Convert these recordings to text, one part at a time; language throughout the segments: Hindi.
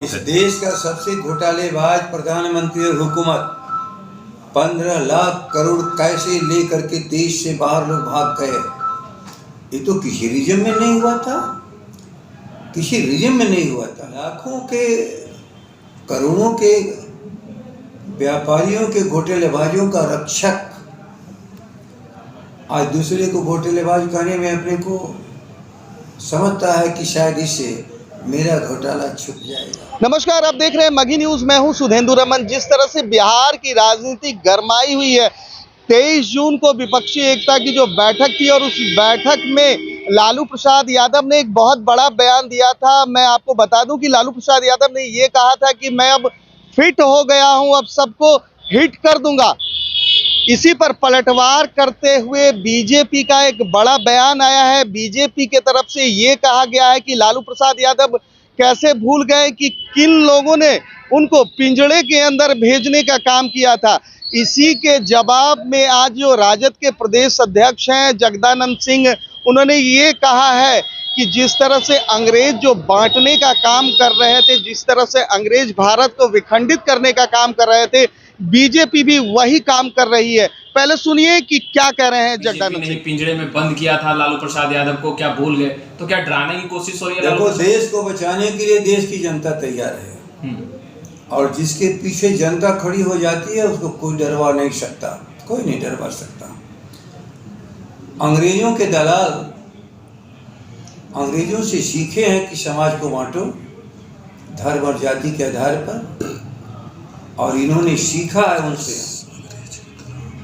इस देश का सबसे घोटालेबाज प्रधानमंत्री और हुकूमत 15 लाख करोड़ कैसे लेकर के देश से बाहर लोग भाग गए। ये तो किसी रीजन में नहीं हुआ था, किसी रीजन में नहीं हुआ था। लाखों के करोड़ों के व्यापारियों के घोटालेबाजों का रक्षक आज दूसरे को घोटालेबाज कहने में अपने को समझता है कि शायद इससे मेरा घोटाला छुप जाएगा। नमस्कार, आप देख रहे हैं मगही न्यूज। मैं हूं सुधेंदु रमन। जिस तरह से बिहार की राजनीति गरमाई हुई है, 23 जून को विपक्षी एकता की जो बैठक थी और उस बैठक में लालू प्रसाद यादव ने एक बहुत बड़ा बयान दिया था। मैं आपको बता दूं कि लालू प्रसाद यादव ने ये कहा था कि मैं अब फिट हो गया हूं, अब सबको हिट कर दूंगा। इसी पर पलटवार करते हुए बीजेपी का एक बड़ा बयान आया है। बीजेपी के तरफ से ये कहा गया है कि लालू प्रसाद यादव कैसे भूल गए कि किन लोगों ने उनको पिंजड़े के अंदर भेजने का काम किया था। इसी के जवाब में आज जो राजद के प्रदेश अध्यक्ष हैं जगदानंद सिंह, उन्होंने ये कहा है कि जिस तरह से अंग्रेज जो बांटने का काम कर रहे थे, जिस तरह से अंग्रेज भारत को विखंडित करने का काम कर रहे थे, बीजेपी भी वही काम कर रही है। पहले सुनिए कि क्या कह रहे हैं जगदानंद सिंह। पिंजरे में बंद किया था लालू प्रसाद यादव को, क्या भूल गए? तो क्या डराने की कोशिश हो रही है? देखो, देश को बचाने के लिए देश की जनता तैयार है और जिसके पीछे जनता खड़ी हो जाती है उसको कोई डरवा नहीं सकता, कोई नहीं डरवा सकता। अंग्रेजों के दलाल अंग्रेजों से सीखे हैं कि समाज को बांटो धर्म और जाति के आधार पर, और इन्होंने सीखा है उनसे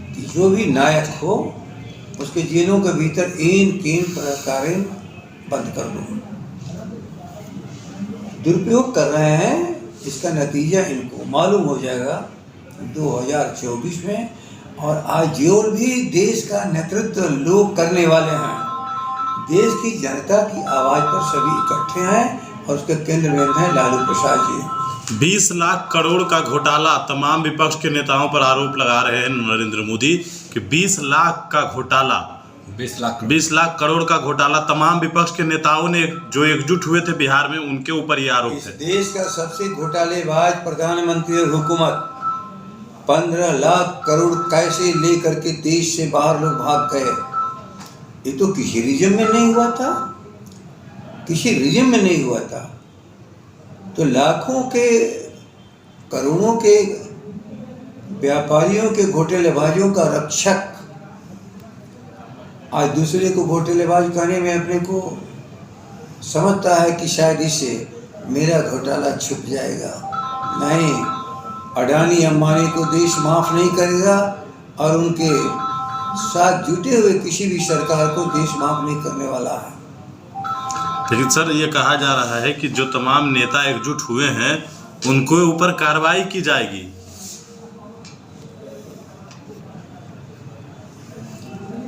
कि जो भी नायक हो उसके जेलों के भीतर इन तीन प्रकारें बंद कर दो। दुरुपयोग कर रहे हैं, इसका नतीजा इनको मालूम हो जाएगा 2024 में। और आज जो भी देश का नेतृत्व लोग करने वाले हैं, देश की जनता की आवाज पर सभी इकट्ठे हैं और उसके केंद्र में हैं लालू प्रसाद जी। 20 लाख करोड़ का घोटाला, तमाम विपक्ष के नेताओं पर आरोप लगा रहे हैं नरेंद्र मोदी कि 20 लाख का घोटाला, 20 लाख करोड़ का घोटाला। तमाम विपक्ष के नेताओं ने जो एकजुट हुए थे बिहार में, उनके ऊपर ये आरोप है। देश का सबसे घोटालेबाज प्रधानमंत्री और हुकूमत 15 लाख करोड़ कैसे लेकर के देश से बाहर लोग भाग गए। ये तो किसी रीजन में नहीं हुआ था, किसी रीजन में नहीं हुआ था। तो लाखों के करोड़ों के व्यापारियों के घोटालेबाजों का रक्षक आज दूसरे को घोटालेबाज कहने में अपने को समझता है कि शायद इससे मेरा घोटाला छुप जाएगा। नहीं, अडानी अंबानी को देश माफ नहीं करेगा और उनके साथ जुटे हुए किसी भी सरकार को देश माफ नहीं करने वाला है। लेकिन सर, ये कहा जा रहा है कि जो तमाम नेता एकजुट हुए हैं उनके ऊपर कार्रवाई की जाएगी।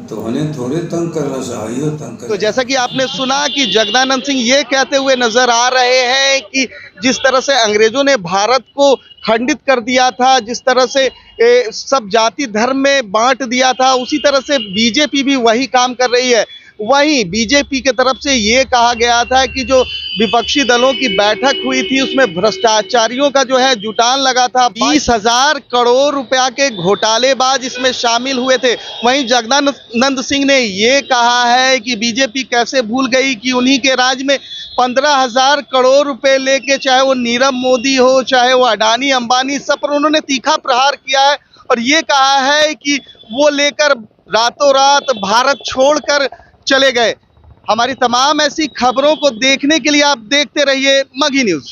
तो उन्हें थोड़े तंग करना चाहिए, तंग कर। तो जैसा कि आपने सुना कि जगदानंद सिंह ये कहते हुए नजर आ रहे हैं कि जिस तरह से अंग्रेजों ने भारत को खंडित कर दिया था, जिस तरह से सब जाति धर्म में बांट दिया था, उसी तरह से बीजेपी भी वही काम कर रही है। वहीं बीजेपी के तरफ से ये कहा गया था कि जो विपक्षी दलों की बैठक हुई थी उसमें भ्रष्टाचारियों का जो है जुटान लगा था। 20,000 करोड़ रुपया के घोटालेबाज इसमें शामिल हुए थे। वहीं जगदानंद सिंह ने ये कहा है कि बीजेपी कैसे भूल गई कि उन्हीं के राज में 15,000 करोड़ रुपए लेके, चाहे वो नीरव मोदी हो, चाहे वो अडानी अंबानी, सब पर उन्होंने तीखा प्रहार किया है। और ये कहा है कि वो लेकर रातों रात भारत छोड़कर चले गए। हमारी तमाम ऐसी खबरों को देखने के लिए आप देखते रहिए मगही न्यूज।